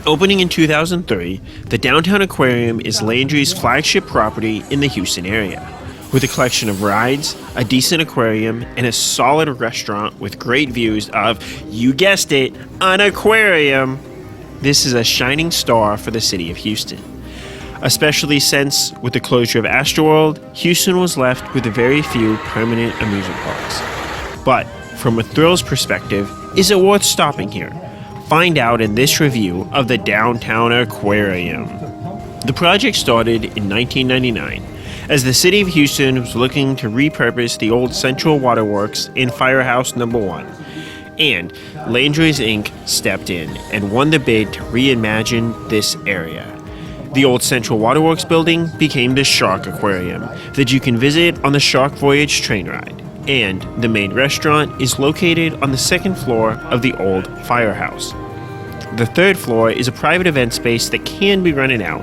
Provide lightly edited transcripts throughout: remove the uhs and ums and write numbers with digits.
Opening in 2003, the Downtown Aquarium is Landry's flagship property in the Houston area. With a collection of rides, a decent aquarium, and a solid restaurant with great views of, you guessed it, an aquarium, this is a shining star for the city of Houston. Especially since, with the closure of Astroworld, Houston was left with a very few permanent amusement parks. But, from a thrills perspective, is it worth stopping here? Find out in this review of the Downtown Aquarium. The project started in 1999, as the city of Houston was looking to repurpose the old Central Waterworks in Firehouse No. 1. And Landry's Inc. stepped in and won the bid to reimagine this area. The old Central Waterworks building became the Shark Aquarium that you can visit on the Shark Voyage train ride, and the main restaurant is located on the second floor of the old firehouse. The third floor is a private event space that can be rented out,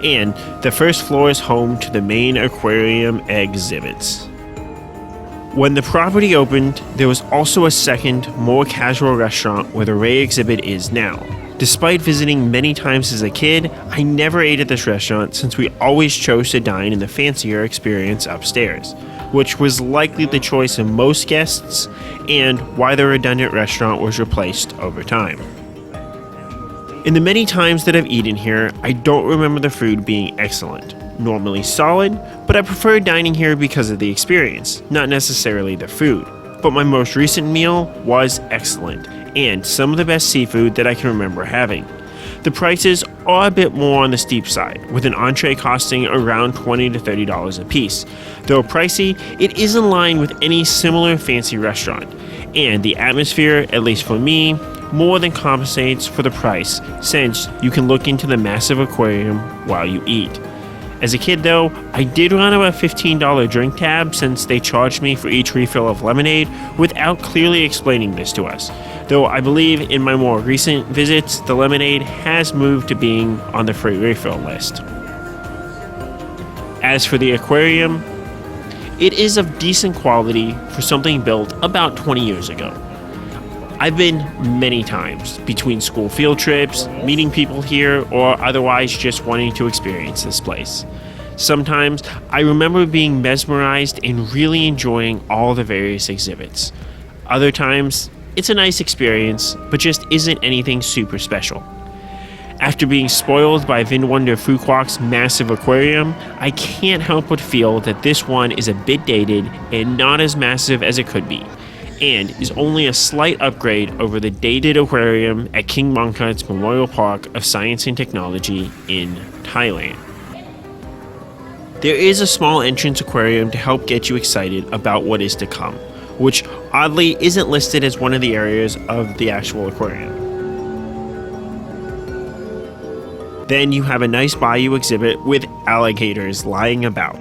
and the first floor is home to the main Aquarium Exhibits. When the property opened, there was also a second, more casual restaurant where the Ray exhibit is now. Despite visiting many times as a kid, I never ate at this restaurant since we always chose to dine in the fancier experience upstairs, which was likely the choice of most guests and why the redundant restaurant was replaced over time. In the many times that I've eaten here, I don't remember the food being excellent. Normally solid, but I prefer dining here because of the experience, not necessarily the food. But my most recent meal was excellent, and some of the best seafood that I can remember having. The prices are a bit more on the steep side, with an entree costing around $20 to $30 a piece. Though pricey, it is in line with any similar fancy restaurant, and the atmosphere, at least for me, more than compensates for the price, since you can look into the massive aquarium while you eat. As a kid though, I did run a $15 drink tab since they charged me for each refill of lemonade without clearly explaining this to us. Though I believe in my more recent visits, the lemonade has moved to being on the free refill list. As for the aquarium, it is of decent quality for something built about 20 years ago. I've been many times between school field trips, meeting people here, or otherwise just wanting to experience this place. Sometimes I remember being mesmerized and really enjoying all the various exhibits. Other times, it's a nice experience, but just isn't anything super special. After being spoiled by Vinwonder Fuquo's massive aquarium, I can't help but feel that this one is a bit dated and not as massive as it could be, and is only a slight upgrade over the dated aquarium at King Mongkut's Memorial Park of Science and Technology in Thailand. There is a small entrance aquarium to help get you excited about what is to come, which oddly isn't listed as one of the areas of the actual aquarium. Then you have a nice bayou exhibit with alligators lying about.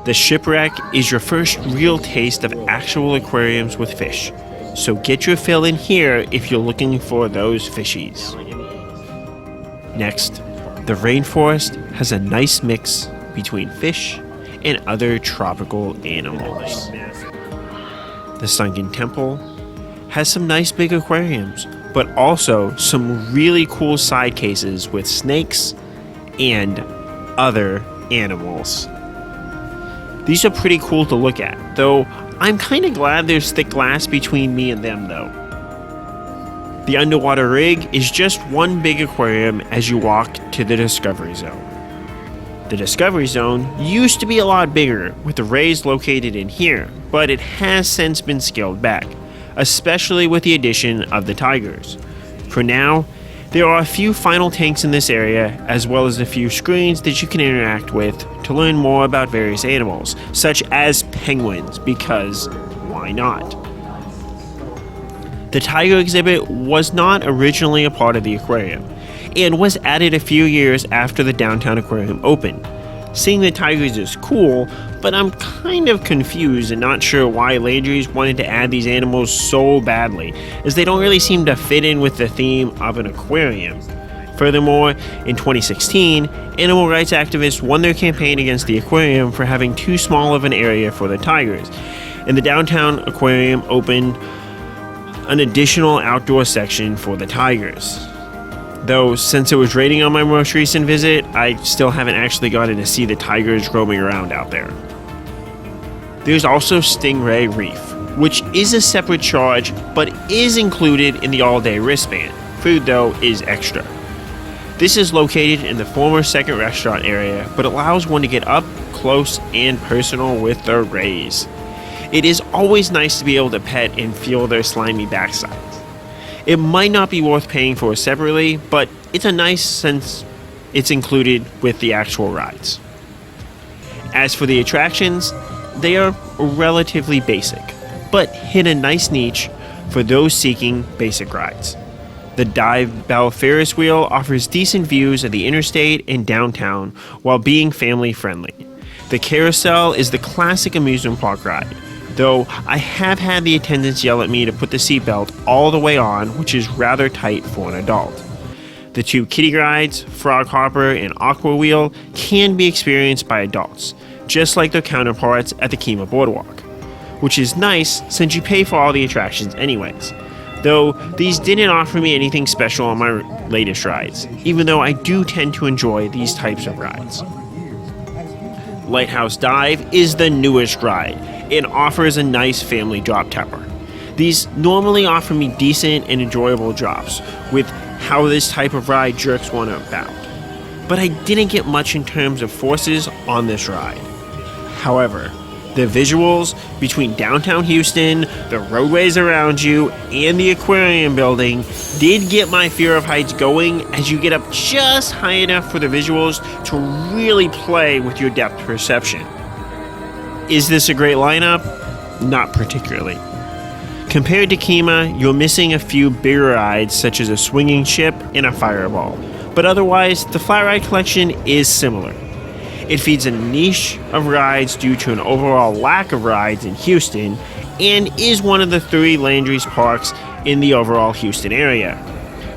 The shipwreck is your first real taste of actual aquariums with fish, so get your fill in here if you're looking for those fishies. Next, the rainforest has a nice mix between fish and other tropical animals. The Sunken Temple has some nice big aquariums, but also some really cool side cases with snakes and other animals. These are pretty cool to look at, though I'm kinda glad there's thick glass between me and them though. The underwater rig is just one big aquarium as you walk to the Discovery Zone. The Discovery Zone used to be a lot bigger, with the rays located in here, but it has since been scaled back, especially with the addition of the tigers. For now, there are a few final tanks in this area, as well as a few screens that you can interact with to learn more about various animals, such as penguins, because why not? The tiger exhibit was not originally a part of the aquarium, and was added a few years after the Downtown Aquarium opened. Seeing the tigers is cool, but I'm kind of confused and not sure why Landry's wanted to add these animals so badly, as they don't really seem to fit in with the theme of an aquarium. Furthermore, in 2016, animal rights activists won their campaign against the aquarium for having too small of an area for the tigers, and the Downtown Aquarium opened an additional outdoor section for the tigers. Though since it was raining on my most recent visit, I still haven't actually gotten to see the tigers roaming around out there. There's also Stingray Reef, which is a separate charge but is included in the all-day wristband. Food, though, is extra. This is located in the former second restaurant area, but allows one to get up close and personal with the rays. It is always nice to be able to pet and feel their slimy backsides. It might not be worth paying for separately, but it's a nice since it's included with the actual rides. As for the attractions, they are relatively basic, but hit a nice niche for those seeking basic rides. The Dive Bell Ferris wheel offers decent views of the interstate and downtown while being family friendly. The carousel is the classic amusement park ride, though I have had the attendants yell at me to put the seatbelt all the way on, which is rather tight for an adult. The two kiddie rides, Frog Hopper and Aqua Wheel, can be experienced by adults, just like their counterparts at the Kima Boardwalk, which is nice since you pay for all the attractions anyways. Though these didn't offer me anything special on my latest rides, even though I do tend to enjoy these types of rides. Lighthouse Dive is the newest ride and offers a nice family drop tower. These normally offer me decent and enjoyable drops with how this type of ride jerks one about, but I didn't get much in terms of forces on this ride. However, the visuals between downtown Houston, the roadways around you, and the aquarium building did get my fear of heights going as you get up just high enough for the visuals to really play with your depth perception. Is this a great lineup? Not particularly. Compared to Kima, you're missing a few bigger rides such as a swinging ship and a fireball, but otherwise the flat ride collection is similar. It feeds a niche of rides due to an overall lack of rides in Houston and is one of the 3 Landry's parks in the overall Houston area.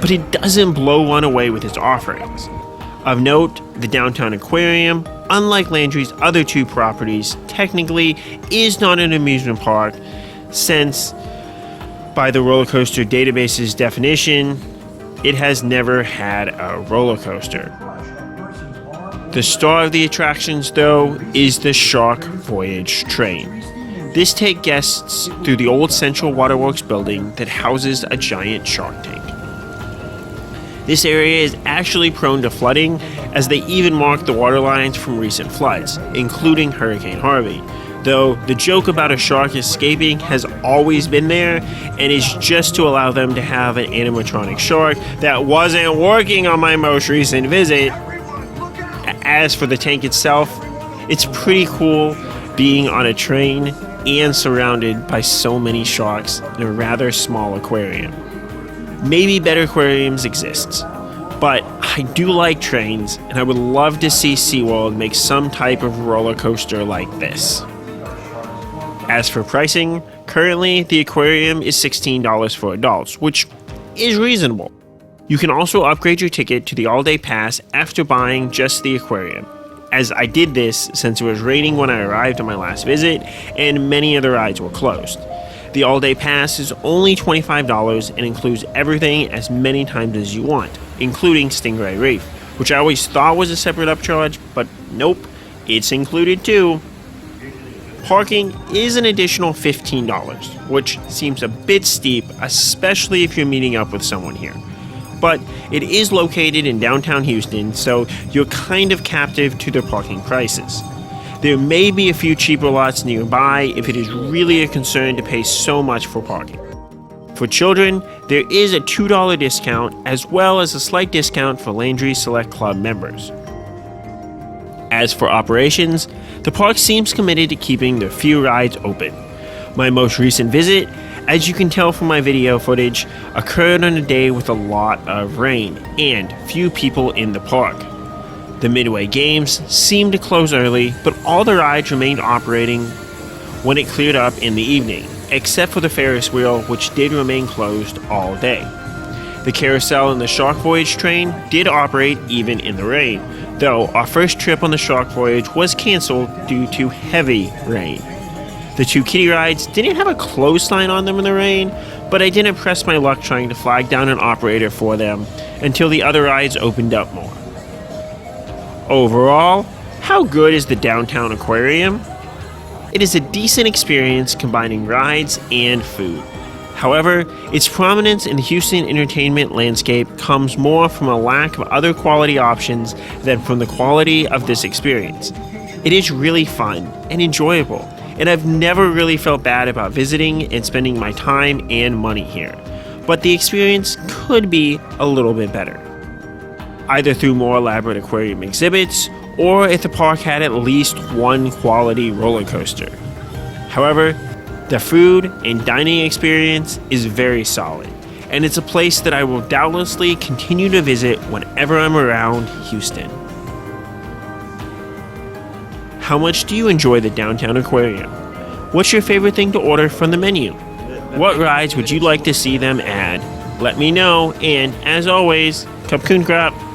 But it doesn't blow one away with its offerings. Of note, the Downtown Aquarium, unlike Landry's other 2 properties, technically is not an amusement park since, by the roller coaster database's definition, it has never had a roller coaster. The star of the attractions, though, is the Shark Voyage train. This takes guests through the old Central Waterworks building that houses a giant shark tank. This area is actually prone to flooding, as they even mark the water lines from recent floods, including Hurricane Harvey, though the joke about a shark escaping has always been there and is just to allow them to have an animatronic shark that wasn't working on my most recent visit. As for the tank itself, it's pretty cool being on a train and surrounded by so many sharks in a rather small aquarium. Maybe better aquariums exist, but I do like trains and I would love to see SeaWorld make some type of roller coaster like this. As for pricing, currently the aquarium is $16 for adults, which is reasonable. You can also upgrade your ticket to the all-day pass after buying just the aquarium, as I did this since it was raining when I arrived on my last visit and many of the rides were closed. The all-day pass is only $25 and includes everything as many times as you want, including Stingray Reef, which I always thought was a separate upcharge, but nope, it's included too. Parking is an additional $15, which seems a bit steep, especially if you're meeting up with someone here. But it is located in downtown Houston, so you're kind of captive to their parking prices. There may be a few cheaper lots nearby if it is really a concern to pay so much for parking. For children, there is a $2 discount as well as a slight discount for Landry Select Club members. As for operations, the park seems committed to keeping their few rides open. My most recent visit, as you can tell from my video footage, occurred on a day with a lot of rain and few people in the park. The Midway Games seemed to close early, but all the rides remained operating when it cleared up in the evening, except for the Ferris wheel, which did remain closed all day. The carousel and the Shark Voyage train did operate even in the rain, though our first trip on the Shark Voyage was canceled due to heavy rain. The 2 kiddie rides didn't have a clothesline on them in the rain, but I didn't press my luck trying to flag down an operator for them until the other rides opened up more. Overall, how good is the downtown aquarium? It is a decent experience combining rides and food. However, its prominence in the Houston entertainment landscape comes more from a lack of other quality options than from the quality of this experience. It is really fun and enjoyable, and I've never really felt bad about visiting and spending my time and money here. But the experience could be a little bit better, either through more elaborate aquarium exhibits or if the park had at least one quality roller coaster. However, the food and dining experience is very solid, and it's a place that I will doubtlessly continue to visit whenever I'm around Houston. How much do you enjoy the downtown aquarium? What's your favorite thing to order from the menu? What rides would you like to see them add? Let me know, and as always, Kapkun Krap!